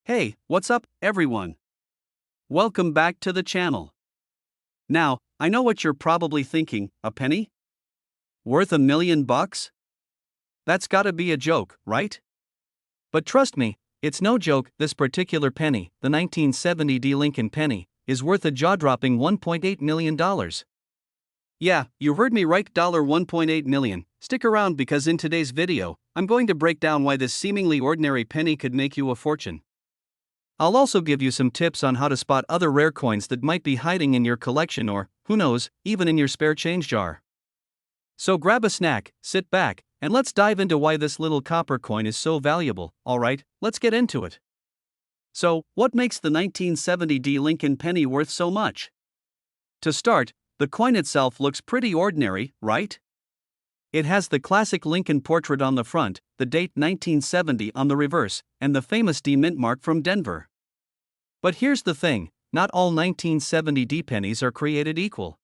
Hey, what's up, everyone? Welcome back to the channel. Now, I know what you're probably thinking, a penny? Worth $1,000,000? That's gotta be a joke, right? But trust me, it's no joke. This particular penny, the 1970 D Lincoln penny, is worth a jaw-dropping $1.8 million. Yeah, you heard me right, $1.8 million. Stick around because in today's video, I'm going to break down why this seemingly ordinary penny could make you a fortune. I'll also give you some tips on how to spot other rare coins that might be hiding in your collection or, who knows, even in your spare change jar. So grab a snack, sit back, and let's dive into why this little copper coin is so valuable. Alright, let's get into it. So, what makes the 1970 D Lincoln penny worth so much? To start, the coin itself looks pretty ordinary, right? It has the classic Lincoln portrait on the front, the date 1970 on the reverse, and the famous D mint mark from Denver. But here's the thing, not all 1970 D pennies are created equal.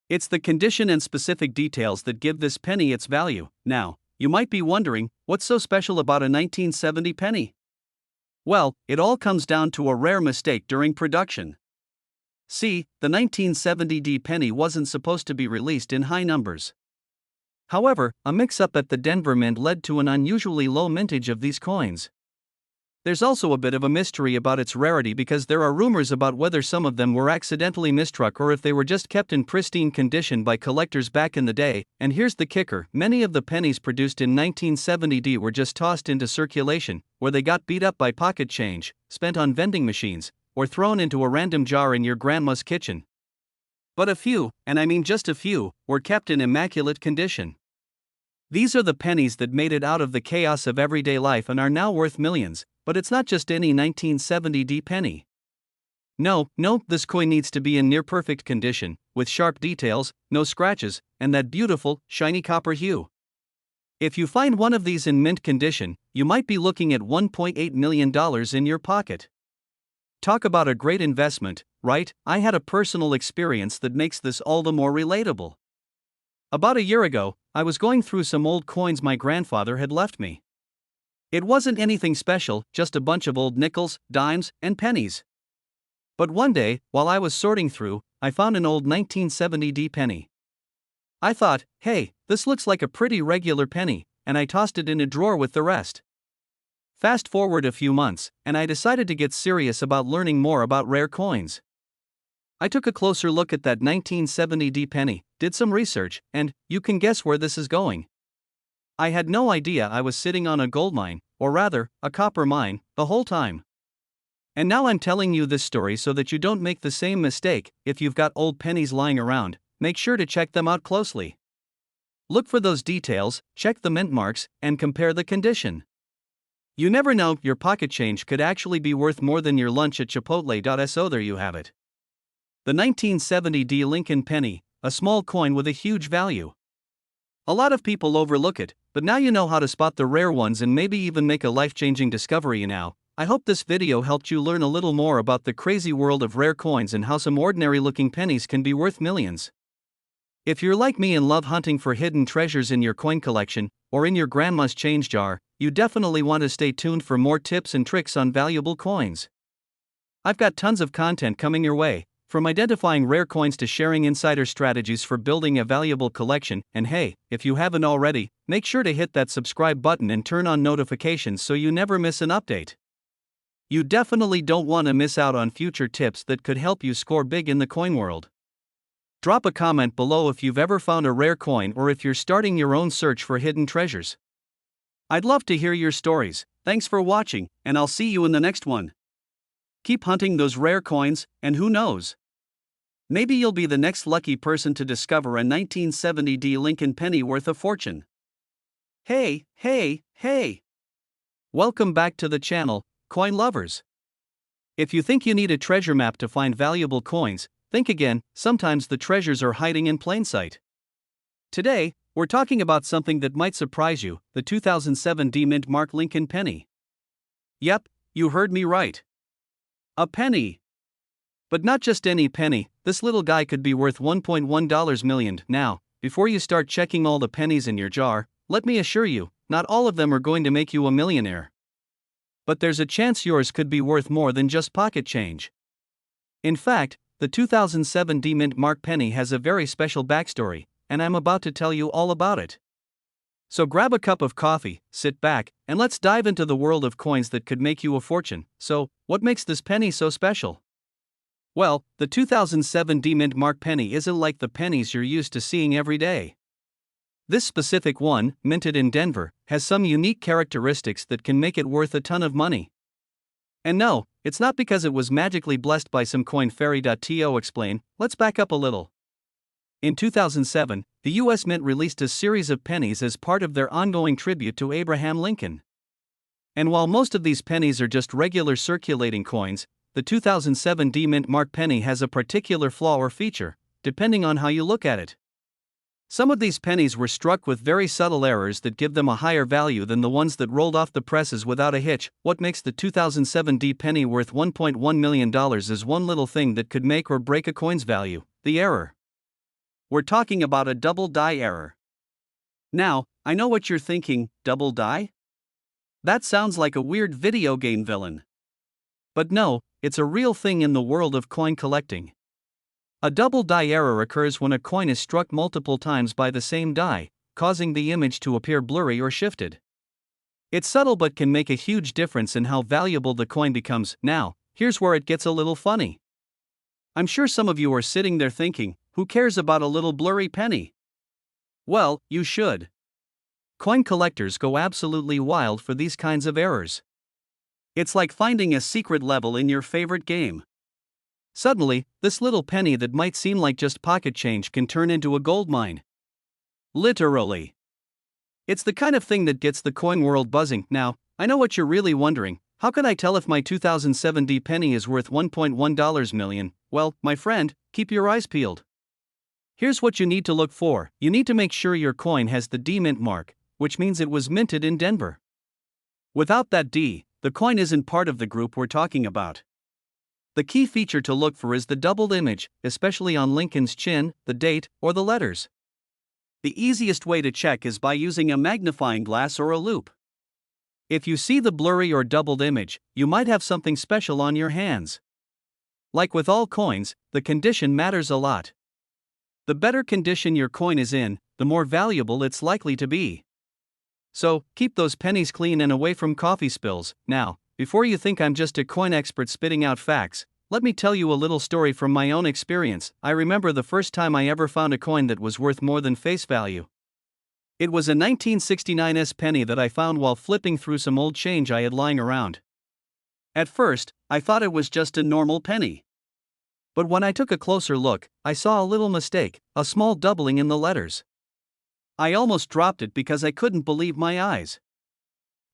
It's the condition and specific details that give this penny its value. Now, you might be wondering, what's so special about a 1970 penny? Well, it all comes down to a rare mistake during production. See, the 1970 D penny wasn't supposed to be released in high numbers. However, a mix-up at the Denver Mint led to an unusually low mintage of these coins. There's also a bit of a mystery about its rarity because there are rumors about whether some of them were accidentally mistruck or if they were just kept in pristine condition by collectors back in the day. And here's the kicker, many of the pennies produced in 1970 D were just tossed into circulation, where they got beat up by pocket change, spent on vending machines, or thrown into a random jar in your grandma's kitchen. But a few, and I mean just a few, were kept in immaculate condition. These are the pennies that made it out of the chaos of everyday life and are now worth millions, but it's not just any 1970 D penny. No, this coin needs to be in near-perfect condition, with sharp details, no scratches, and that beautiful, shiny copper hue. If you find one of these in mint condition, you might be looking at $1.8 million in your pocket. Talk about a great investment, right? I had a personal experience that makes this all the more relatable. About a year ago, I was going through some old coins my grandfather had left me. It wasn't anything special, just a bunch of old nickels, dimes, and pennies. But one day, while I was sorting through, I found an old 1970 D penny. I thought, hey, this looks like a pretty regular penny, and I tossed it in a drawer with the rest. Fast forward a few months, and I decided to get serious about learning more about rare coins. I took a closer look at that 1970 D penny, did some research, and you can guess where this is going. I had no idea I was sitting on a gold mine, or rather, a copper mine, the whole time. And now I'm telling you this story so that you don't make the same mistake. If you've got old pennies lying around, make sure to check them out closely. Look for those details, check the mint marks, and compare the condition. You never know, your pocket change could actually be worth more than your lunch at Chipotle. So there you have it. The 1970 D Lincoln penny, a small coin with a huge value. A lot of people overlook it, but now you know how to spot the rare ones and maybe even make a life-changing discovery now. I hope this video helped you learn a little more about the crazy world of rare coins and how some ordinary-looking pennies can be worth millions. If you're like me and love hunting for hidden treasures in your coin collection, or in your grandma's change jar, you definitely want to stay tuned for more tips and tricks on valuable coins. I've got tons of content coming your way, from identifying rare coins to sharing insider strategies for building a valuable collection. And hey, if you haven't already, make sure to hit that subscribe button and turn on notifications so you never miss an update. You definitely don't want to miss out on future tips that could help you score big in the coin world. Drop a comment below if you've ever found a rare coin or if you're starting your own search for hidden treasures. I'd love to hear your stories. Thanks for watching, and I'll see you in the next one. Keep hunting those rare coins, and who knows? Maybe you'll be the next lucky person to discover a 1970 D Lincoln penny worth a fortune. Hey! Welcome back to the channel, coin lovers. If you think you need a treasure map to find valuable coins, think again. Sometimes the treasures are hiding in plain sight. Today, we're talking about something that might surprise you, the 2007 D mint mark Lincoln penny. Yep, you heard me right. A penny. But not just any penny, this little guy could be worth $1.1 million. Now, before you start checking all the pennies in your jar, let me assure you, not all of them are going to make you a millionaire. But there's a chance yours could be worth more than just pocket change. In fact, the 2007 D-Mint Mark penny has a very special backstory, and I'm about to tell you all about it. So grab a cup of coffee, sit back, and let's dive into the world of coins that could make you a fortune. So, what makes this penny so special? Well, the 2007 D-Mint Mark penny isn't like the pennies you're used to seeing every day. This specific one, minted in Denver, has some unique characteristics that can make it worth a ton of money. And no, it's not because it was magically blessed by some coin fairy. To explain, let's back up a little. In 2007, the U.S. Mint released a series of pennies as part of their ongoing tribute to Abraham Lincoln. And while most of these pennies are just regular circulating coins, the 2007 D-Mint Mark penny has a particular flaw or feature, depending on how you look at it. Some of these pennies were struck with very subtle errors that give them a higher value than the ones that rolled off the presses without a hitch. What makes the 2007 D penny worth $1.1 million is one little thing that could make or break a coin's value: the error. We're talking about a double die error. Now, I know what you're thinking: double die? That sounds like a weird video game villain. But no, it's a real thing in the world of coin collecting. A double die error occurs when a coin is struck multiple times by the same die, causing the image to appear blurry or shifted. It's subtle but can make a huge difference in how valuable the coin becomes. Now, here's where it gets a little funny. I'm sure some of you are sitting there thinking, who cares about a little blurry penny? Well, you should. Coin collectors go absolutely wild for these kinds of errors. It's like finding a secret level in your favorite game. Suddenly, this little penny that might seem like just pocket change can turn into a gold mine. Literally. It's the kind of thing that gets the coin world buzzing. Now, I know what you're really wondering: how can I tell if my 2007 D penny is worth $1.1 million? Well, my friend, keep your eyes peeled. Here's what you need to look for. You need to make sure your coin has the D-Mint mark, which means it was minted in Denver. Without that D, the coin isn't part of the group we're talking about. The key feature to look for is the doubled image, especially on Lincoln's chin, the date, or the letters. The easiest way to check is by using a magnifying glass or a loupe. If you see the blurry or doubled image, you might have something special on your hands. Like with all coins, the condition matters a lot. The better condition your coin is in, the more valuable it's likely to be. So, keep those pennies clean and away from coffee spills. Now, before you think I'm just a coin expert spitting out facts, let me tell you a little story from my own experience. I remember the first time I ever found a coin that was worth more than face value. It was a 1969 S penny that I found while flipping through some old change I had lying around. At first, I thought it was just a normal penny. But when I took a closer look, I saw a little mistake, a small doubling in the letters. I almost dropped it because I couldn't believe my eyes.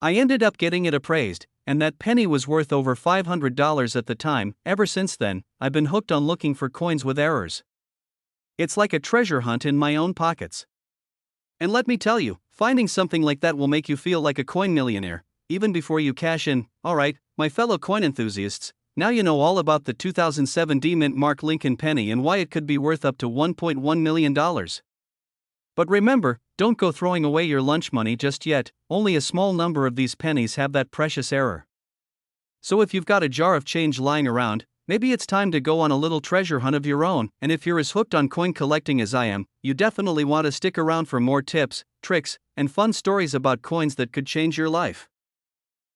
I ended up getting it appraised, and that penny was worth over $500 at the time. Ever since then, I've been hooked on looking for coins with errors. It's like a treasure hunt in my own pockets. And let me tell you, finding something like that will make you feel like a coin millionaire, even before you cash in. Alright, my fellow coin enthusiasts, now you know all about the 2007 D-Mint Mark Lincoln penny and why it could be worth up to $1.1 million. But remember, don't go throwing away your lunch money just yet. Only a small number of these pennies have that precious error. So if you've got a jar of change lying around, maybe it's time to go on a little treasure hunt of your own. And if you're as hooked on coin collecting as I am, you definitely want to stick around for more tips, tricks, and fun stories about coins that could change your life.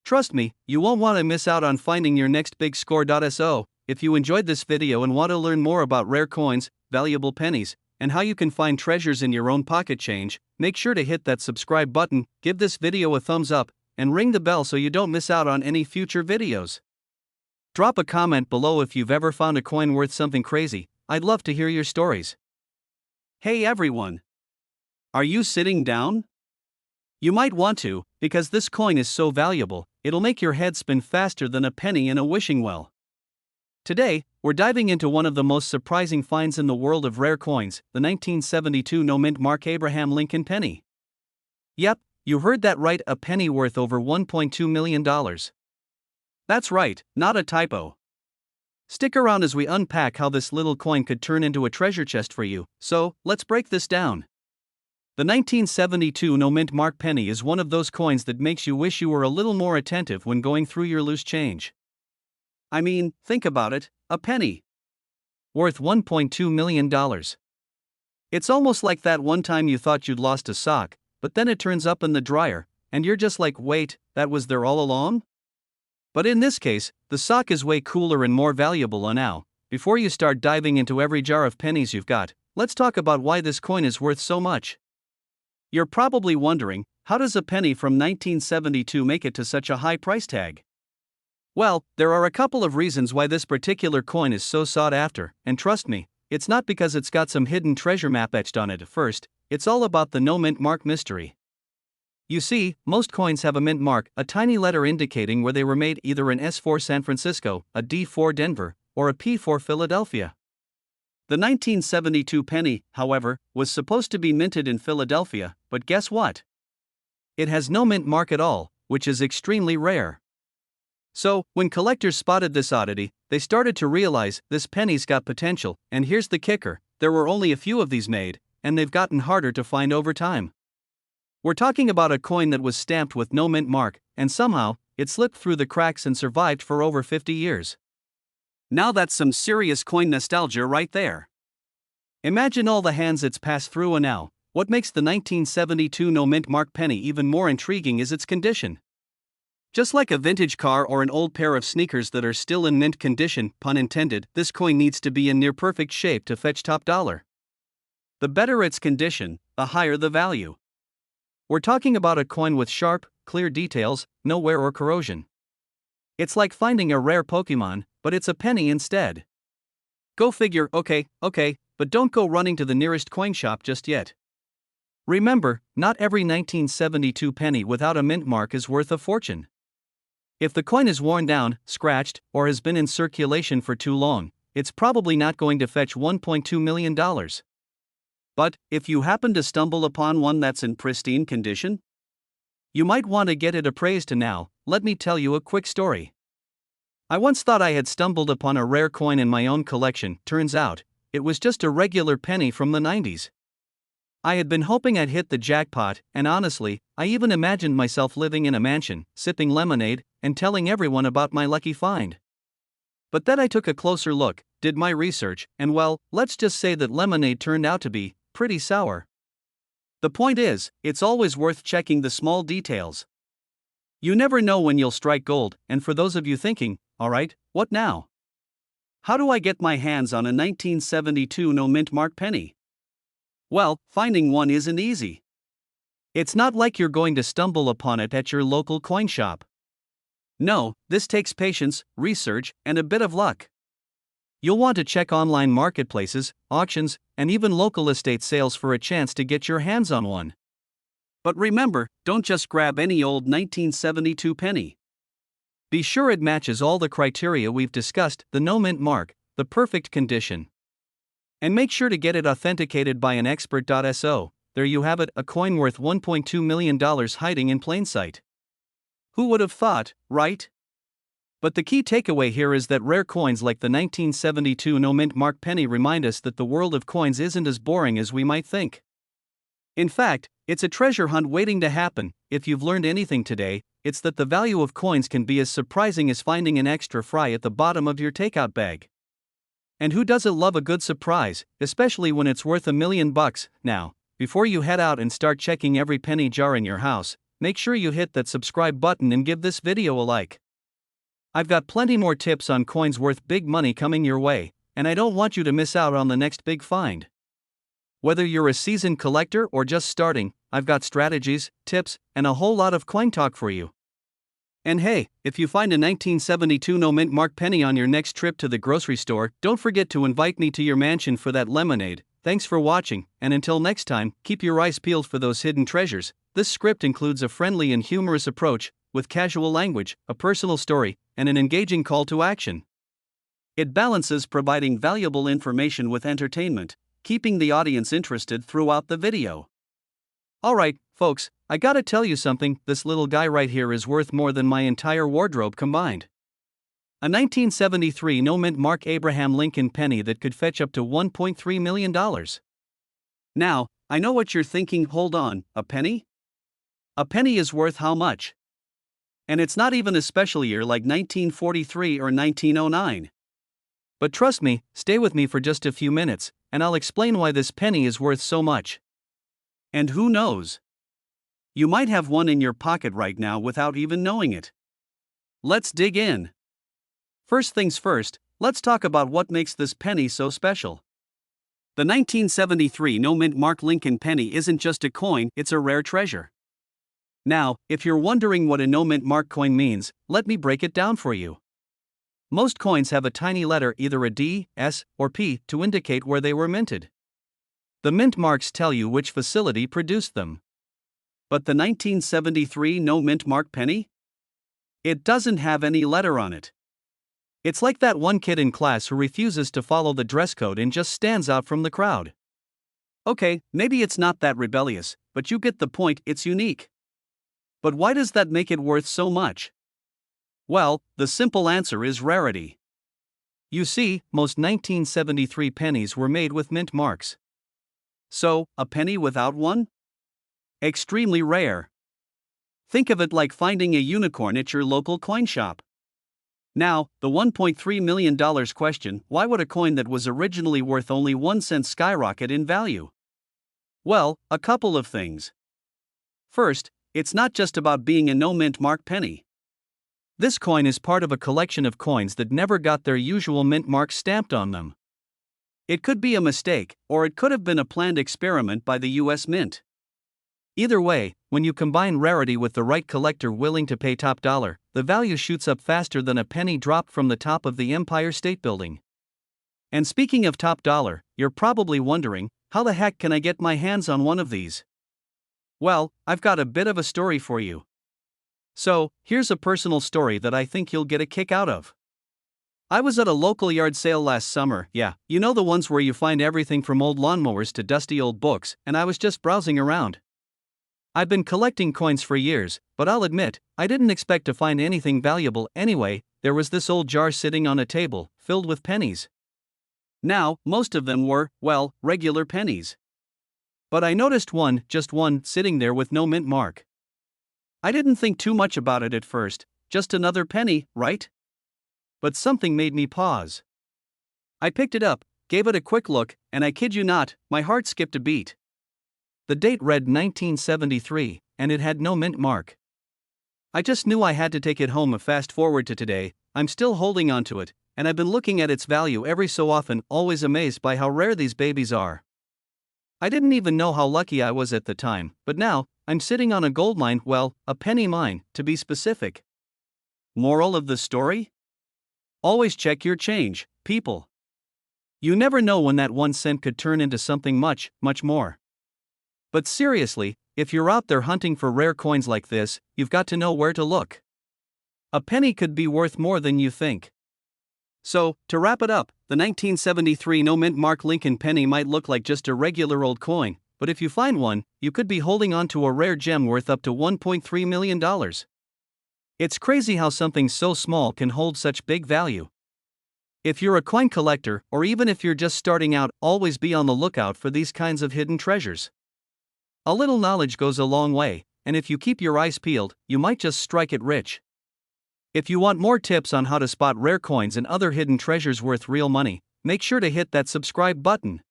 Trust me, you won't want to miss out on finding your next big score. So, if you enjoyed this video and want to learn more about rare coins, valuable pennies, and how you can find treasures in your own pocket change, make sure to hit that subscribe button, give this video a thumbs up, and ring the bell so you don't miss out on any future videos. Drop a comment below if you've ever found a coin worth something crazy. I'd love to hear your stories. Hey everyone! Are you sitting down? You might want to, because this coin is so valuable, it'll make your head spin faster than a penny in a wishing well. Today, we're diving into one of the most surprising finds in the world of rare coins, the 1972 no-mint Mark Abraham Lincoln penny. Yep, you heard that right, a penny worth over $1.2 million. That's right, not a typo. Stick around as we unpack how this little coin could turn into a treasure chest for you. So, let's break this down. The 1972 no mint mark penny is one of those coins that makes you wish you were a little more attentive when going through your loose change. I mean, think about it, a penny. Worth $1.2 million. It's almost like that one time you thought you'd lost a sock, but then it turns up in the dryer, and you're just like, wait, that was there all along? But in this case, the sock is way cooler and more valuable. Now, before you start diving into every jar of pennies you've got, let's talk about why this coin is worth so much. You're probably wondering, how does a penny from 1972 make it to such a high price tag? Well, there are a couple of reasons why this particular coin is so sought after, and trust me, it's not because it's got some hidden treasure map etched on it. First, it's all about the no mint mark mystery. You see, most coins have a mint mark, a tiny letter indicating where they were made, either an S for San Francisco, a D for Denver, or a P for Philadelphia. The 1972 penny, however, was supposed to be minted in Philadelphia, but guess what? It has no mint mark at all, which is extremely rare. So, when collectors spotted this oddity, they started to realize this penny's got potential, and here's the kicker, there were only a few of these made, and they've gotten harder to find over time. We're talking about a coin that was stamped with no mint mark, and somehow, it slipped through the cracks and survived for over 50 years. Now that's some serious coin nostalgia right there. Imagine all the hands it's passed through, and now, what makes the 1972 no mint mark penny even more intriguing is its condition. Just like a vintage car or an old pair of sneakers that are still in mint condition, pun intended, this coin needs to be in near perfect shape to fetch top dollar. The better its condition, the higher the value. We're talking about a coin with sharp, clear details, no wear or corrosion. It's like finding a rare Pokemon, but it's a penny instead. Go figure. Okay, but don't go running to the nearest coin shop just yet. Remember, not every 1972 penny without a mint mark is worth a fortune. If the coin is worn down, scratched, or has been in circulation for too long, it's probably not going to fetch $1.2 million. But, if you happen to stumble upon one that's in pristine condition, you might want to get it appraised. And now, let me tell you a quick story. I once thought I had stumbled upon a rare coin in my own collection. Turns out, it was just a regular penny from the 90s. I had been hoping I'd hit the jackpot, and honestly, I even imagined myself living in a mansion, sipping lemonade, and telling everyone about my lucky find. But then I took a closer look, did my research, and well, let's just say that lemonade turned out to be pretty sour. The point is, it's always worth checking the small details. You never know when you'll strike gold, and for those of you thinking, alright, what now? How do I get my hands on a 1972 no mint mark penny? Well, finding one isn't easy. It's not like you're going to stumble upon it at your local coin shop. No, this takes patience, research, and a bit of luck. You'll want to check online marketplaces, auctions, and even local estate sales for a chance to get your hands on one. But remember, don't just grab any old 1972 penny. Be sure it matches all the criteria we've discussed: the no mint mark, the perfect condition. And make sure to get it authenticated by an expert. So, there you have it, a coin worth $1.2 million hiding in plain sight. Who would have thought, right? But the key takeaway here is that rare coins like the 1972 no mint mark penny remind us that the world of coins isn't as boring as we might think. In fact, it's a treasure hunt waiting to happen. If you've learned anything today, it's that the value of coins can be as surprising as finding an extra fry at the bottom of your takeout bag. And who doesn't love a good surprise, especially when it's worth $1 million? Now, before you head out and start checking every penny jar in your house, make sure you hit that subscribe button and give this video a like. I've got plenty more tips on coins worth big money coming your way, and I don't want you to miss out on the next big find. Whether you're a seasoned collector or just starting, I've got strategies, tips, and a whole lot of coin talk for you. And hey, if you find a 1972 no mint mark penny on your next trip to the grocery store, don't forget to invite me to your mansion for that lemonade. Thanks for watching, and until next time, keep your eyes peeled for those hidden treasures. This script includes a friendly and humorous approach, with casual language, a personal story, and an engaging call to action. It balances providing valuable information with entertainment, keeping the audience interested throughout the video. Alright, folks, I gotta tell you something, this little guy right here is worth more than my entire wardrobe combined. A 1973 no mint mark Abraham Lincoln penny that could fetch up to $1.3 million. Now, I know what you're thinking. Hold on, a penny? A penny is worth how much? And it's not even a special year like 1943 or 1909. But trust me, stay with me for just a few minutes, and I'll explain why this penny is worth so much. And who knows? You might have one in your pocket right now without even knowing it. Let's dig in. First things first, let's talk about what makes this penny so special. The 1973 no-mint mark Lincoln penny isn't just a coin, it's a rare treasure. Now, if you're wondering what a no-mint mark coin means, let me break it down for you. Most coins have a tiny letter, either a D, S, or P, to indicate where they were minted. The mint marks tell you which facility produced them. But the 1973 no-mint mark penny? It doesn't have any letter on it. It's like that one kid in class who refuses to follow the dress code and just stands out from the crowd. Okay, maybe it's not that rebellious, but you get the point, it's unique. But why does that make it worth so much? Well, the simple answer is rarity. You see, most 1973 pennies were made with mint marks. So, a penny without one? Extremely rare. Think of it like finding a unicorn at your local coin shop. Now, the $1.3 million question: why would a coin that was originally worth only 1 cent skyrocket in value? Well, a couple of things. First, it's not just about being a no-mint mark penny. This coin is part of a collection of coins that never got their usual mint mark stamped on them. It could be a mistake, or it could have been a planned experiment by the US Mint. Either way, when you combine rarity with the right collector willing to pay top dollar, the value shoots up faster than a penny dropped from the top of the Empire State Building. And speaking of top dollar, you're probably wondering, how the heck can I get my hands on one of these? Well, I've got a bit of a story for you. So, here's a personal story that I think you'll get a kick out of. I was at a local yard sale last summer, yeah, you know the ones where you find everything from old lawnmowers to dusty old books, and I was just browsing around. I've been collecting coins for years, but I'll admit, I didn't expect to find anything valuable anyway. There was this old jar sitting on a table, filled with pennies. Now, most of them were, well, regular pennies. But I noticed one, just one, sitting there with no mint mark. I didn't think too much about it at first, just another penny, right? But something made me pause. I picked it up, gave it a quick look, and I kid you not, my heart skipped a beat. The date read 1973, and it had no mint mark. I just knew I had to take it home. Fast forward to today, I'm still holding on to it, and I've been looking at its value every so often, always amazed by how rare these babies are. I didn't even know how lucky I was at the time, but now, I'm sitting on a gold mine, well, a penny mine, to be specific. Moral of the story? Always check your change, people. You never know when that 1 cent could turn into something much, much more. But seriously, if you're out there hunting for rare coins like this, you've got to know where to look. A penny could be worth more than you think. So, to wrap it up, the 1973 no-mint mark Lincoln penny might look like just a regular old coin, but if you find one, you could be holding on to a rare gem worth up to $1.3 million. It's crazy how something so small can hold such big value. If you're a coin collector, or even if you're just starting out, always be on the lookout for these kinds of hidden treasures. A little knowledge goes a long way, and if you keep your eyes peeled, you might just strike it rich. If you want more tips on how to spot rare coins and other hidden treasures worth real money, make sure to hit that subscribe button.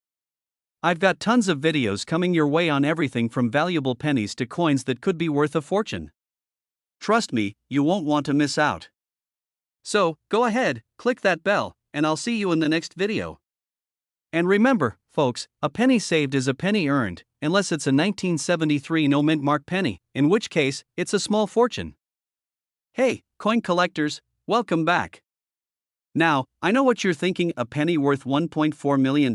I've got tons of videos coming your way on everything from valuable pennies to coins that could be worth a fortune. Trust me, you won't want to miss out. So, go ahead, click that bell, and I'll see you in the next video. And remember, folks, a penny saved is a penny earned, unless it's a 1973 no-mint mark penny, in which case, it's a small fortune. Hey, coin collectors, welcome back. Now, I know what you're thinking, a penny worth $1.4 million?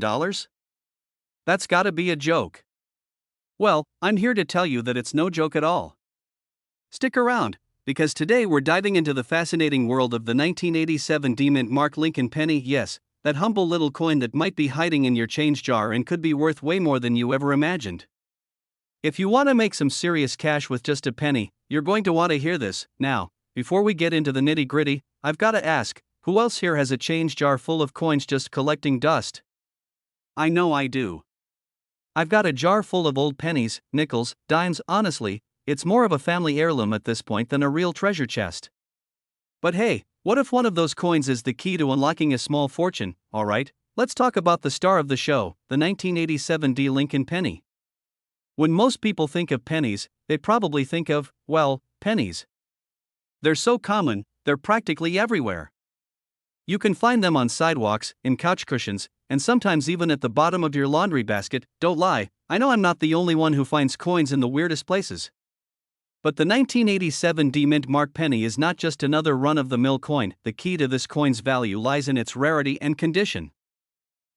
That's gotta be a joke. Well, I'm here to tell you that it's no joke at all. Stick around, because today we're diving into the fascinating world of the 1987 D-mint mark Lincoln penny. Yes, that humble little coin that might be hiding in your change jar and could be worth way more than you ever imagined. If you want to make some serious cash with just a penny, you're going to want to hear this. Now, before we get into the nitty-gritty, I've got to ask, who else here has a change jar full of coins just collecting dust? I know I do. I've got a jar full of old pennies, nickels, dimes. Honestly, it's more of a family heirloom at this point than a real treasure chest. But hey, what if one of those coins is the key to unlocking a small fortune? Alright, let's talk about the star of the show, the 1987 D. Lincoln penny. When most people think of pennies, they probably think of, well, pennies. They're so common, they're practically everywhere. You can find them on sidewalks, in couch cushions, and sometimes even at the bottom of your laundry basket. Don't lie, I know I'm not the only one who finds coins in the weirdest places. But the 1987 D Mint Mark penny is not just another run-of-the-mill coin. The key to this coin's value lies in its rarity and condition.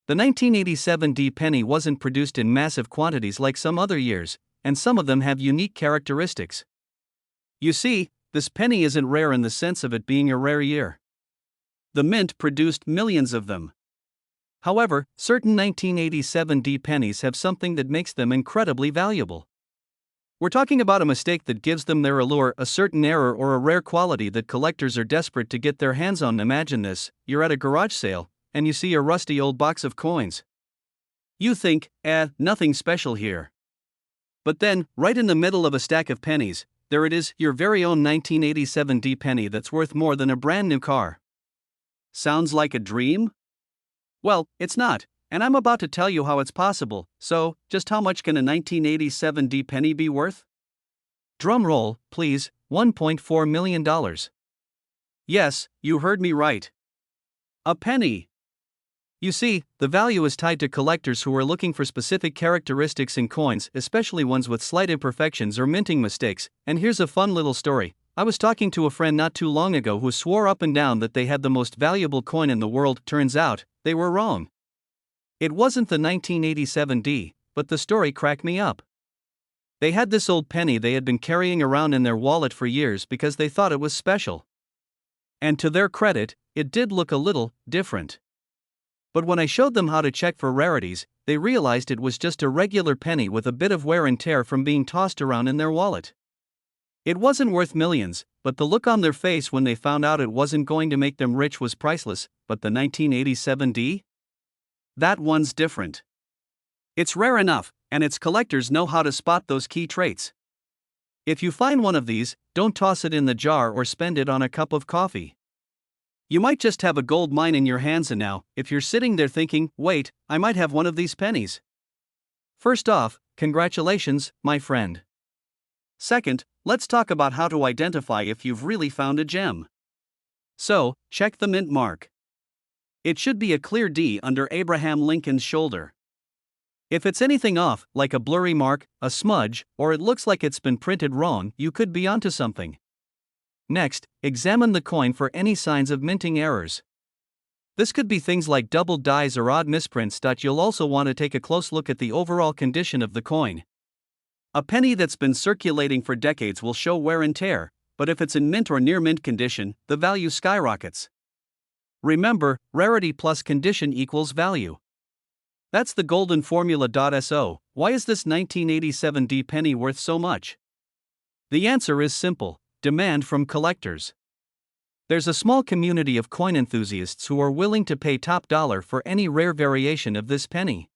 The 1987 D penny wasn't produced in massive quantities like some other years, and some of them have unique characteristics. You see, this penny isn't rare in the sense of it being a rare year. The mint produced millions of them. However, certain 1987 D pennies have something that makes them incredibly valuable. We're talking about a mistake that gives them their allure, a certain error or a rare quality that collectors are desperate to get their hands on. Imagine this: you're at a garage sale, and you see a rusty old box of coins. You think, nothing special here. But then, right in the middle of a stack of pennies, there it is, your very own 1987 D penny that's worth more than a brand new car. Sounds like a dream? Well, it's not, and I'm about to tell you how it's possible. So, just how much can a 1987 D penny be worth? Drum roll, please, $1.4 million. Yes, you heard me right. A penny. You see, the value is tied to collectors who are looking for specific characteristics in coins, especially ones with slight imperfections or minting mistakes. And here's a fun little story. I was talking to a friend not too long ago who swore up and down that they had the most valuable coin in the world. Turns out, they were wrong. It wasn't the 1987 D, but the story cracked me up. They had this old penny they had been carrying around in their wallet for years because they thought it was special. And to their credit, it did look a little different. But when I showed them how to check for rarities, they realized it was just a regular penny with a bit of wear and tear from being tossed around in their wallet. It wasn't worth millions, but the look on their face when they found out it wasn't going to make them rich was priceless. But the 1987 D? That one's different. It's rare enough, and its collectors know how to spot those key traits. If you find one of these, don't toss it in the jar or spend it on a cup of coffee. You might just have a gold mine in your hands, and now, if you're sitting there thinking, wait, I might have one of these pennies. First off, congratulations, my friend. Second, let's talk about how to identify if you've really found a gem. So, check the mint mark. It should be a clear D under Abraham Lincoln's shoulder. If it's anything off, like a blurry mark, a smudge, or it looks like it's been printed wrong, you could be onto something. Next, examine the coin for any signs of minting errors. This could be things like doubled dies or odd misprints. You'll also want to take a close look at the overall condition of the coin. A penny that's been circulating for decades will show wear and tear, but if it's in mint or near mint condition, the value skyrockets. Remember, rarity plus condition equals value. That's the golden formula. So, why is this 1987 D penny worth so much? The answer is simple: demand from collectors. There's a small community of coin enthusiasts who are willing to pay top dollar for any rare variation of this penny.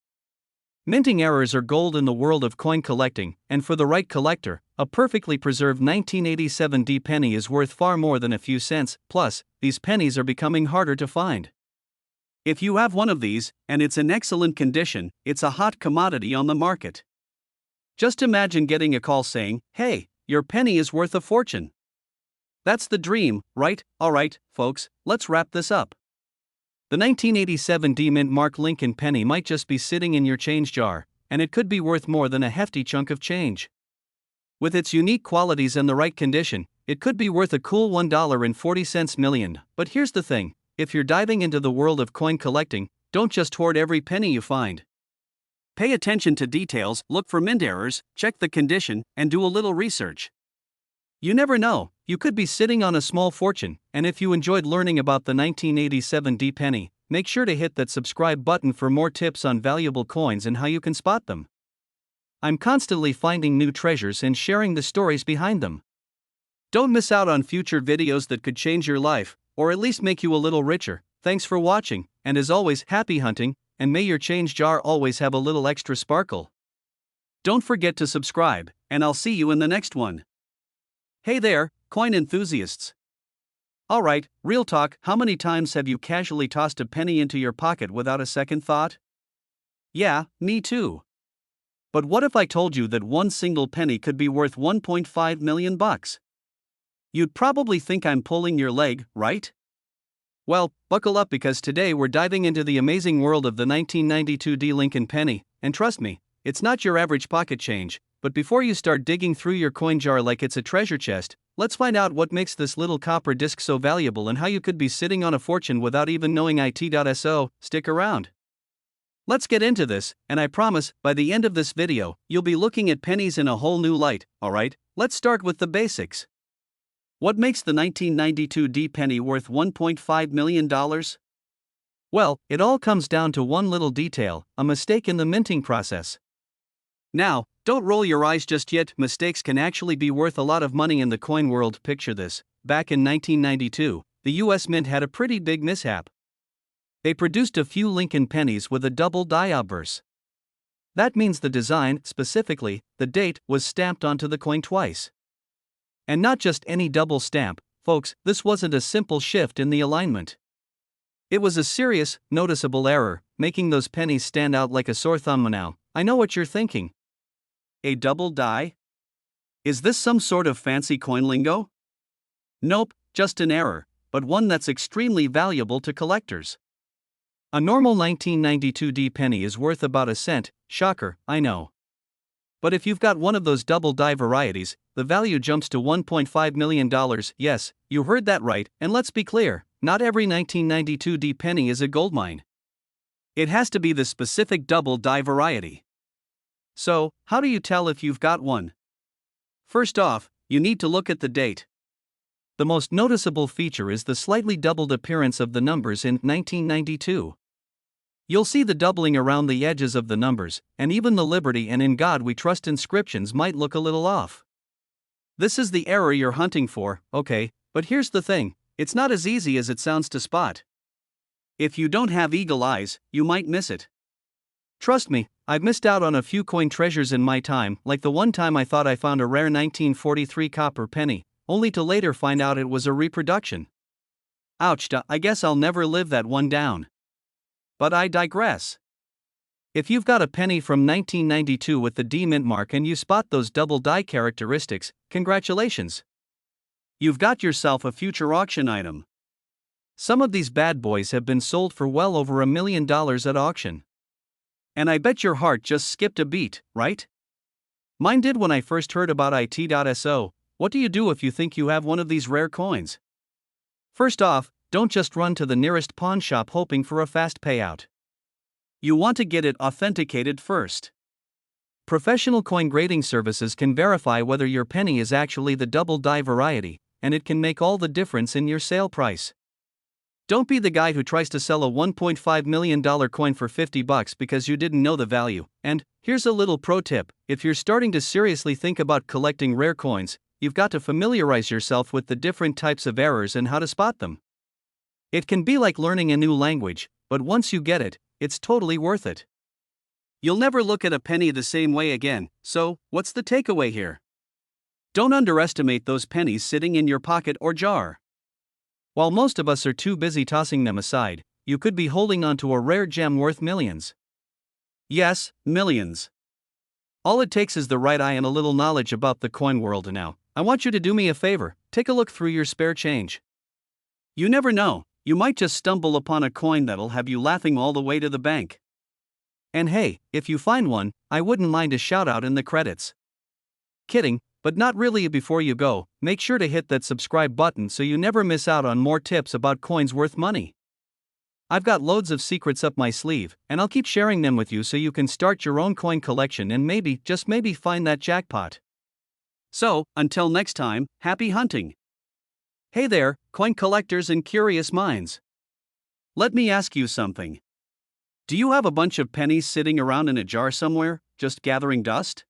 Minting errors are gold in the world of coin collecting, and for the right collector, a perfectly preserved 1987 D penny is worth far more than a few cents. Plus, these pennies are becoming harder to find. If you have one of these, and it's in excellent condition, it's a hot commodity on the market. Just imagine getting a call saying, hey, your penny is worth a fortune. That's the dream, right? Alright, folks, let's wrap this up. The 1987 D Mint Mark Lincoln penny might just be sitting in your change jar, and it could be worth more than a hefty chunk of change. With its unique qualities and the right condition, it could be worth a cool $1.40 million. But here's the thing: if you're diving into the world of coin collecting, don't just hoard every penny you find. Pay attention to details, look for mint errors, check the condition, and do a little research. You never know, you could be sitting on a small fortune. And if you enjoyed learning about the 1987 D penny, make sure to hit that subscribe button for more tips on valuable coins and how you can spot them. I'm constantly finding new treasures and sharing the stories behind them. Don't miss out on future videos that could change your life, or at least make you a little richer. Thanks for watching, and as always, happy hunting, and may your change jar always have a little extra sparkle. Don't forget to subscribe, and I'll see you in the next one. Hey there, coin enthusiasts. Alright, real talk, how many times have you casually tossed a penny into your pocket without a second thought? Yeah, me too. But what if I told you that one single penny could be worth 1.5 million bucks? You'd probably think I'm pulling your leg, right? Well, buckle up because today we're diving into the amazing world of the 1992 D Lincoln penny, and trust me, it's not your average pocket change. But before you start digging through your coin jar like it's a treasure chest, let's find out what makes this little copper disc so valuable and how you could be sitting on a fortune without even knowing it.so. Stick around. Let's get into this, and I promise, by the end of this video, you'll be looking at pennies in a whole new light. Alright, let's start with the basics. What makes the 1992 D penny worth $1.5 million? Well, it all comes down to one little detail: a mistake in the minting process. Now, don't roll your eyes just yet, mistakes can actually be worth a lot of money in the coin world. Picture this: back in 1992, the US Mint had a pretty big mishap. They produced a few Lincoln pennies with a double die obverse. That means the design, specifically, the date, was stamped onto the coin twice. And not just any double stamp, folks, this wasn't a simple shift in the alignment. It was a serious, noticeable error, making those pennies stand out like a sore thumb. Now, I know what you're thinking. A double die? Is this some sort of fancy coin lingo? Nope, just an error, but one that's extremely valuable to collectors. A normal 1992 D penny is worth about a cent. Shocker, I know. But if you've got one of those double die varieties, the value jumps to $1.5 million. Yes, you heard that right, and let's be clear, not every 1992 D penny is a goldmine. It has to be the specific double die variety. So, how do you tell if you've got one? First off, you need to look at the date. The most noticeable feature is the slightly doubled appearance of the numbers in 1992. You'll see the doubling around the edges of the numbers, and even the Liberty and In God We Trust inscriptions might look a little off. This is the error you're hunting for, okay, but here's the thing: it's not as easy as it sounds to spot. If you don't have eagle eyes, you might miss it. Trust me, I've missed out on a few coin treasures in my time, like the one time I thought I found a rare 1943 copper penny, only to later find out it was a reproduction. Ouch, I guess I'll never live that one down. But I digress. If you've got a penny from 1992 with the D mint mark and you spot those double die characteristics, congratulations. You've got yourself a future auction item. Some of these bad boys have been sold for well over $1 million at auction. And I bet your heart just skipped a beat, right? Mine did when I first heard about it.so. What do you do if you think you have one of these rare coins? First off, don't just run to the nearest pawn shop hoping for a fast payout. You want to get it authenticated first. Professional coin grading services can verify whether your penny is actually the double die variety, and it can make all the difference in your sale price. Don't be the guy who tries to sell a $1.5 million coin for $50 because you didn't know the value. And here's a little pro tip: if you're starting to seriously think about collecting rare coins, you've got to familiarize yourself with the different types of errors and how to spot them. It can be like learning a new language, but once you get it, it's totally worth it. You'll never look at a penny the same way again. So, what's the takeaway here? Don't underestimate those pennies sitting in your pocket or jar. While most of us are too busy tossing them aside, you could be holding onto a rare gem worth millions. Yes, millions. All it takes is the right eye and a little knowledge about the coin world. Now, I want you to do me a favor: take a look through your spare change. You never know, you might just stumble upon a coin that'll have you laughing all the way to the bank. And hey, if you find one, I wouldn't mind a shout out in the credits. Kidding, but not really. Before you go, make sure to hit that subscribe button so you never miss out on more tips about coins worth money. I've got loads of secrets up my sleeve, and I'll keep sharing them with you so you can start your own coin collection and maybe, just maybe, find that jackpot. So, until next time, happy hunting. Hey there, coin collectors and curious minds. Let me ask you something. Do you have a bunch of pennies sitting around in a jar somewhere, just gathering dust?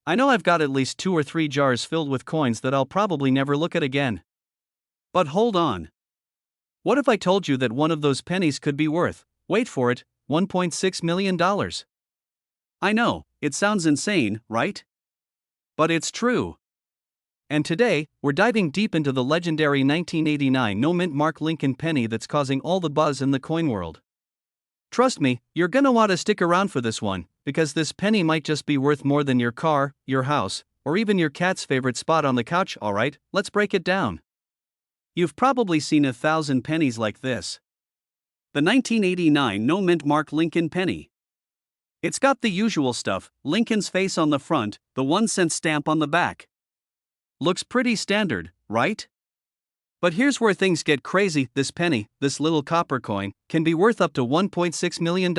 I know I've got at least 2 or 3 jars filled with coins that I'll probably never look at again. But hold on. What if I told you that one of those pennies could be worth, wait for it, $1.6 million? I know, It sounds insane, right? But it's true. And today, we're diving deep into the legendary 1989 no-mint mark Lincoln penny that's causing all the buzz in the coin world. Trust me, you're gonna want to stick around for this one, because this penny might just be worth more than your car, your house, or even your cat's favorite spot on the couch. Alright, let's break it down. You've probably seen 1,000 pennies like this. The 1989 no-mint mark Lincoln penny. It's got the usual stuff, Lincoln's face on the front, the 1-cent stamp on the back. Looks pretty standard, right? But here's where things get crazy. This penny, this little copper coin, can be worth up to $1.6 million.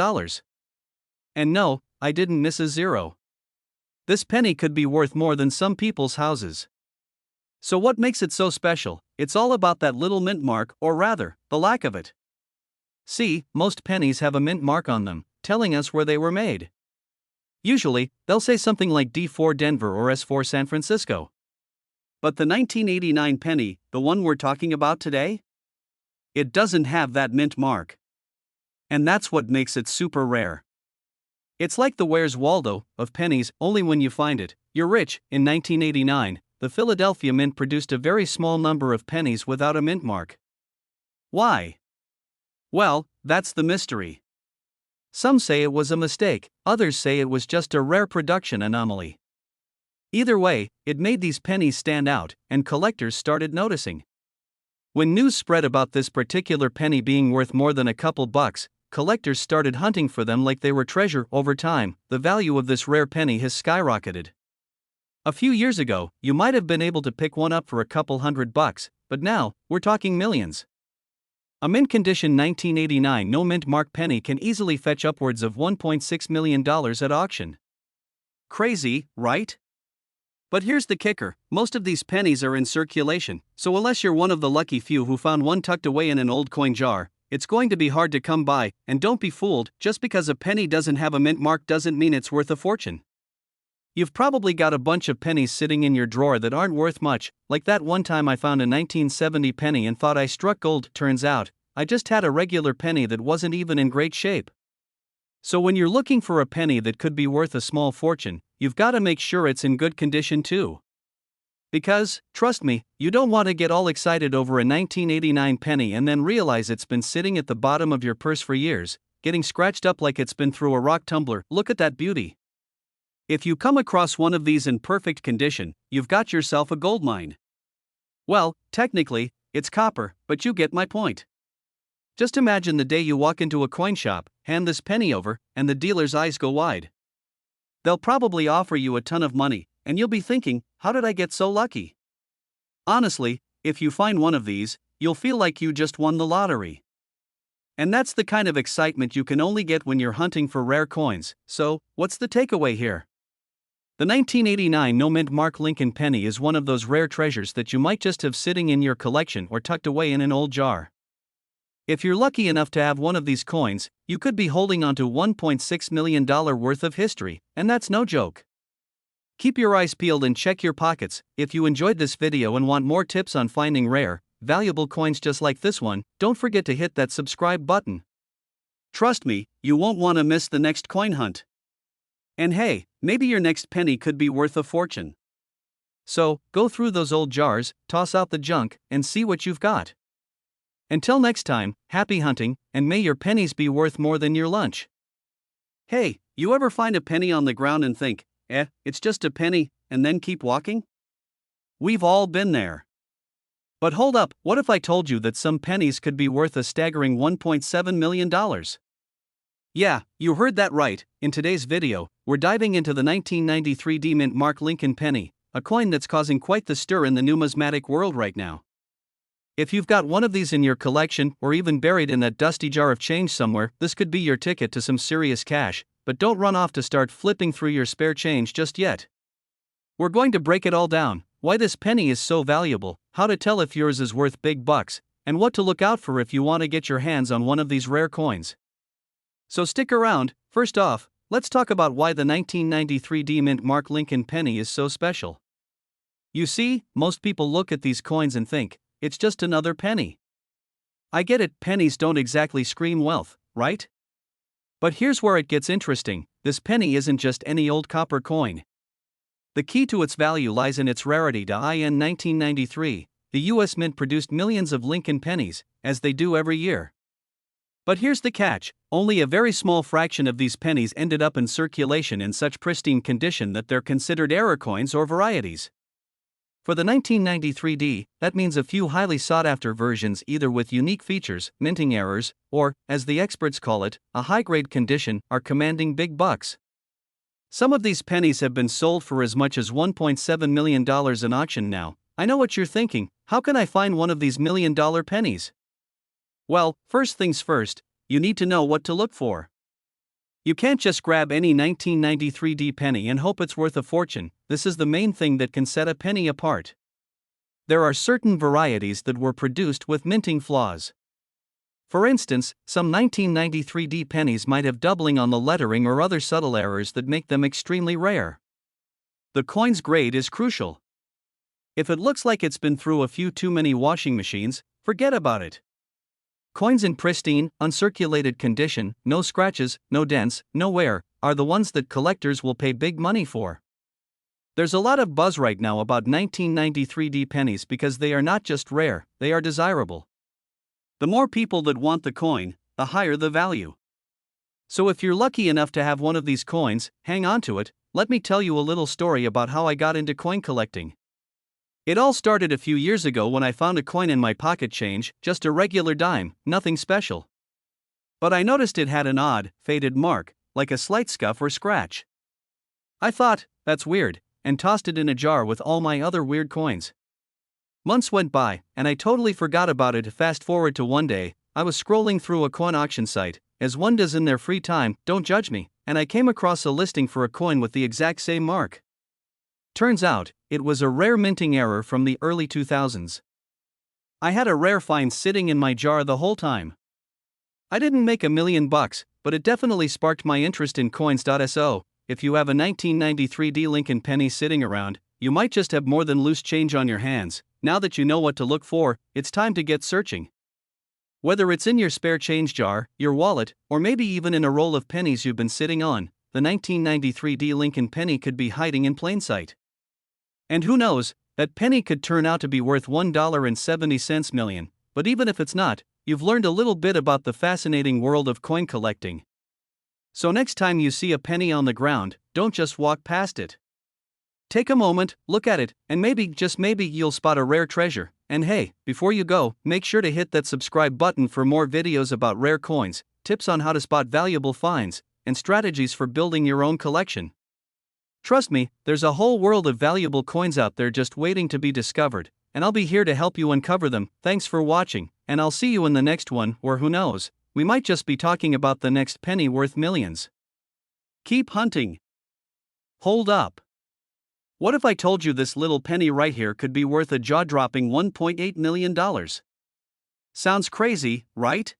And no, I didn't miss a zero. This penny could be worth more than some people's houses. So what makes it so special? It's all about that little mint mark, or rather, the lack of it. See, most pennies have a mint mark on them, telling us where they were made. Usually, they'll say something like D4 Denver or S4 San Francisco. But the 1989 penny, the one we're talking about today? It doesn't have that mint mark. And that's what makes it super rare. It's like the Where's Waldo of pennies, only when you find it, you're rich. In 1989, the Philadelphia Mint produced a very small number of pennies without a mint mark. Why? Well, that's the mystery. Some say it was a mistake, others say it was just a rare production anomaly. Either way, it made these pennies stand out, and collectors started noticing. When news spread about this particular penny being worth more than a couple bucks, collectors started hunting for them like they were treasure. Over time, the value of this rare penny has skyrocketed. A few years ago, you might have been able to pick one up for a couple $100, but now, we're talking millions. A mint condition 1989 no-mint mark penny can easily fetch upwards of $1.6 million at auction. Crazy, right? But here's the kicker, most of these pennies are in circulation, so unless you're one of the lucky few who found one tucked away in an old coin jar, it's going to be hard to come by. And don't be fooled, just because a penny doesn't have a mint mark doesn't mean it's worth a fortune. You've probably got a bunch of pennies sitting in your drawer that aren't worth much, like that one time I found a 1970 penny and thought I struck gold. Turns out, I just had a regular penny that wasn't even in great shape. So when you're looking for a penny that could be worth a small fortune, you've got to make sure it's in good condition too. Because, trust me, you don't want to get all excited over a 1989 penny and then realize it's been sitting at the bottom of your purse for years, getting scratched up like it's been through a rock tumbler. Look at that beauty. If you come across one of these in perfect condition, you've got yourself a gold mine. Well, technically, it's copper, but you get my point. Just imagine the day you walk into a coin shop, hand this penny over, and the dealer's eyes go wide. They'll probably offer you a ton of money, and you'll be thinking, how did I get so lucky? Honestly, if you find one of these, you'll feel like you just won the lottery. And that's the kind of excitement you can only get when you're hunting for rare coins. So, what's the takeaway here? The 1989 no-mint mark Lincoln penny is one of those rare treasures that you might just have sitting in your collection or tucked away in an old jar. If you're lucky enough to have one of these coins, you could be holding onto $1.6 million worth of history, and that's no joke. Keep your eyes peeled and check your pockets. If you enjoyed this video and want more tips on finding rare, valuable coins just like this one, don't forget to hit that subscribe button. Trust me, you won't want to miss the next coin hunt. And hey, maybe your next penny could be worth a fortune. So, go through those old jars, toss out the junk, and see what you've got. Until next time, happy hunting, and may your pennies be worth more than your lunch. Hey, you ever find a penny on the ground and think, it's just a penny, and then keep walking? We've all been there. But hold up, what if I told you that some pennies could be worth a staggering $1.7 million? Yeah, you heard that right. In today's video, we're diving into the 1993 D-mint mark Lincoln penny, a coin that's causing quite the stir in the numismatic world right now. If you've got one of these in your collection, or even buried in that dusty jar of change somewhere, this could be your ticket to some serious cash, but don't run off to start flipping through your spare change just yet. We're going to break it all down, why this penny is so valuable, how to tell if yours is worth big bucks, and what to look out for if you want to get your hands on one of these rare coins. So stick around. First off, let's talk about why the 1993 D-mint mark Lincoln penny is so special. You see, most people look at these coins and think, it's just another penny. I get it, pennies don't exactly scream wealth, right? But here's where it gets interesting. this penny isn't just any old copper coin. The key to its value lies in its rarity. In 1993, the US Mint produced millions of Lincoln pennies, as they do every year. But here's the catch: only a very small fraction of these pennies ended up in circulation in such pristine condition that they're considered error coins or varieties. For the 1993D, that means a few highly sought-after versions either with unique features, minting errors, or, as the experts call it, a high-grade condition, are commanding big bucks. Some of these pennies have been sold for as much as $1.7 million in auction now. I know what you're thinking: how can I find one of these million-dollar pennies? Well, first things first, you need to know what to look for. You can't just grab any 1993D penny and hope it's worth a fortune. This is the main thing that can set a penny apart. There are certain varieties that were produced with minting flaws. For instance, some 1993D pennies might have doubling on the lettering or other subtle errors that make them extremely rare. The coin's grade is crucial. If it looks like it's been through a few too many washing machines, forget about it. Coins in pristine, uncirculated condition, no scratches, no dents, no wear, are the ones that collectors will pay big money for. There's a lot of buzz right now about 1993D pennies because they are not just rare, they are desirable. The more people that want the coin, the higher the value. So if you're lucky enough to have one of these coins, hang on to it. Let me tell you a little story about how I got into coin collecting. It all started a few years ago when I found a coin in my pocket change, just a regular dime, nothing special. But I noticed it had an odd, faded mark, like a slight scuff or scratch. I thought, that's weird, and tossed it in a jar with all my other weird coins. Months went by, and I totally forgot about it. Fast forward to one day, I was scrolling through a coin auction site, as one does in their free time, don't judge me, and I came across a listing for a coin with the exact same mark. Turns out, it was a rare minting error from the early 2000s. I had a rare find sitting in my jar the whole time. I didn't make $1 million, but it definitely sparked my interest in coins. If you have a 1993D Lincoln penny sitting around, you might just have more than loose change on your hands. Now that you know what to look for, it's time to get searching. Whether it's in your spare change jar, your wallet, or maybe even in a roll of pennies you've been sitting on, the 1993D Lincoln penny could be hiding in plain sight. And who knows, that penny could turn out to be worth $1.70 million, but even if it's not, you've learned a little bit about the fascinating world of coin collecting. So next time you see a penny on the ground, don't just walk past it. Take a moment, look at it, and maybe, just maybe, you'll spot a rare treasure. And hey, before you go, make sure to hit that subscribe button for more videos about rare coins, tips on how to spot valuable finds, and strategies for building your own collection. Trust me, there's a whole world of valuable coins out there just waiting to be discovered, and I'll be here to help you uncover them. Thanks for watching, and I'll see you in the next one, or who knows, we might just be talking about the next penny worth millions. Keep hunting. Hold up. What if I told you this little penny right here could be worth a jaw-dropping $1.8 million? Sounds crazy, right?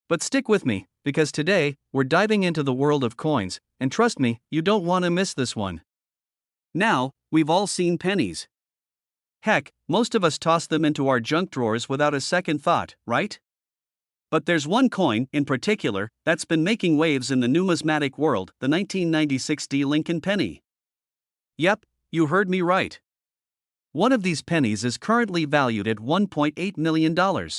But stick with me, because today, we're diving into the world of coins, and trust me, you don't want to miss this one. Now, we've all seen pennies. Heck, most of us toss them into our junk drawers without a second thought, right? But there's one coin, in particular, that's been making waves in the numismatic world, the 1996D Lincoln penny. Yep, you heard me right. One of these pennies is currently valued at $1.8 million.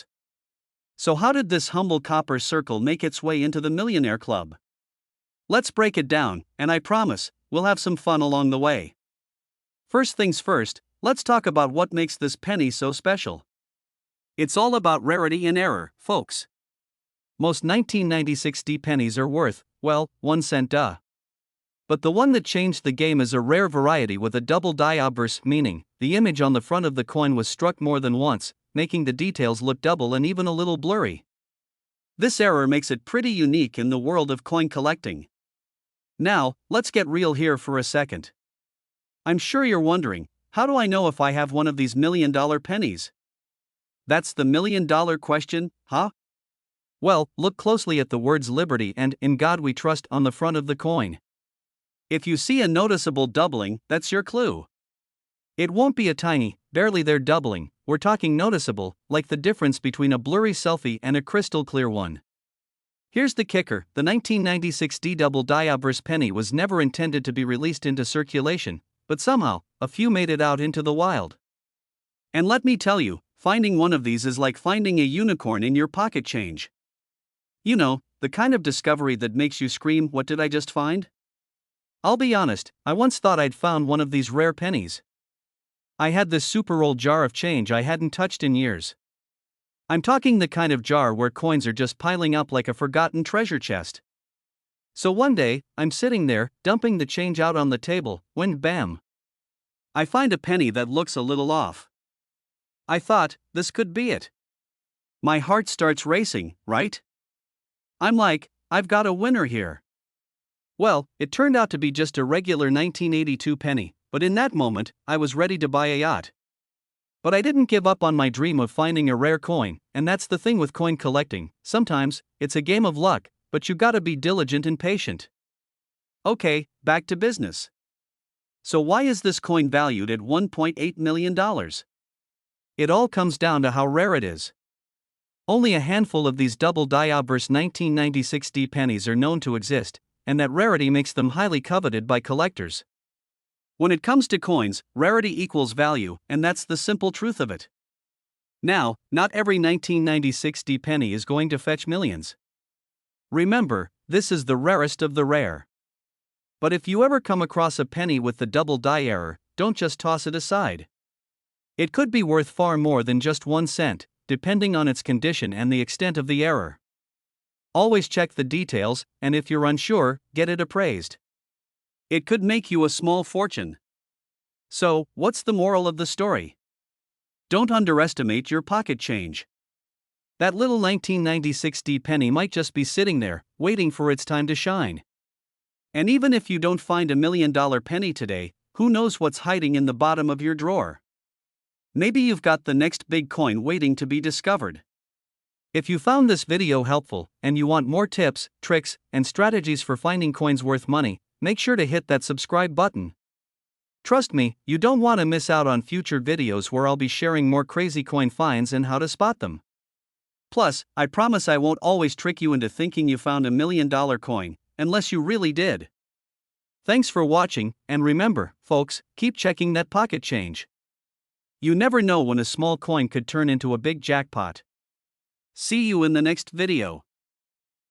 So how did this humble copper circle make its way into the millionaire club? Let's break it down, and I promise, we'll have some fun along the way. First things first, let's talk about what makes this penny so special. It's all about rarity and error, folks. Most 1996D pennies are worth, well, 1 cent. But the one that changed the game is a rare variety with a double die obverse, meaning the image on the front of the coin was struck more than once, making the details look double and even a little blurry. This error makes it pretty unique in the world of coin collecting. Now, let's get real here for a second. I'm sure you're wondering, how do I know if I have one of these $1 million pennies? That's the $1 million question, huh? Well, look closely at the words Liberty and In God We Trust on the front of the coin. If you see a noticeable doubling, that's your clue. It won't be a tiny, barely there doubling, we're talking noticeable, like the difference between a blurry selfie and a crystal clear one. Here's the kicker: the 1996 double die obverse penny was never intended to be released into circulation, but somehow, a few made it out into the wild. And let me tell you, finding one of these is like finding a unicorn in your pocket change. You know, the kind of discovery that makes you scream, "What did I just find?" I'll be honest, I once thought I'd found one of these rare pennies. I had this super old jar of change I hadn't touched in years. I'm talking the kind of jar where coins are just piling up like a forgotten treasure chest. So one day, I'm sitting there, dumping the change out on the table, when bam! I find a penny that looks a little off. I thought, this could be it. My heart starts racing, right? I'm like, I've got a winner here. Well, it turned out to be just a regular 1982 penny, but in that moment, I was ready to buy a yacht. But I didn't give up on my dream of finding a rare coin, and that's the thing with coin collecting: sometimes, it's a game of luck, but you gotta be diligent and patient. Okay, back to business. So why is this coin valued at $1.8 million? It all comes down to how rare it is. Only a handful of these double die obverse 1996 pennies are known to exist, and that rarity makes them highly coveted by collectors. When it comes to coins, rarity equals value, and that's the simple truth of it. Now, not every 1996 penny is going to fetch millions. Remember, this is the rarest of the rare. But if you ever come across a penny with the double die error, don't just toss it aside. It could be worth far more than just 1 cent, depending on its condition and the extent of the error. Always check the details, and if you're unsure, get it appraised. It could make you a small fortune. So, what's the moral of the story? Don't underestimate your pocket change. That little 1996 penny might just be sitting there, waiting for its time to shine. And even if you don't find $1 million penny today, who knows what's hiding in the bottom of your drawer? Maybe you've got the next big coin waiting to be discovered. If you found this video helpful, and you want more tips, tricks, and strategies for finding coins worth money, make sure to hit that subscribe button. Trust me, you don't want to miss out on future videos where I'll be sharing more crazy coin finds and how to spot them. Plus, I promise I won't always trick you into thinking you found $1 million coin, unless you really did. Thanks for watching, and remember, folks, keep checking that pocket change. You never know when a small coin could turn into a big jackpot. See you in the next video.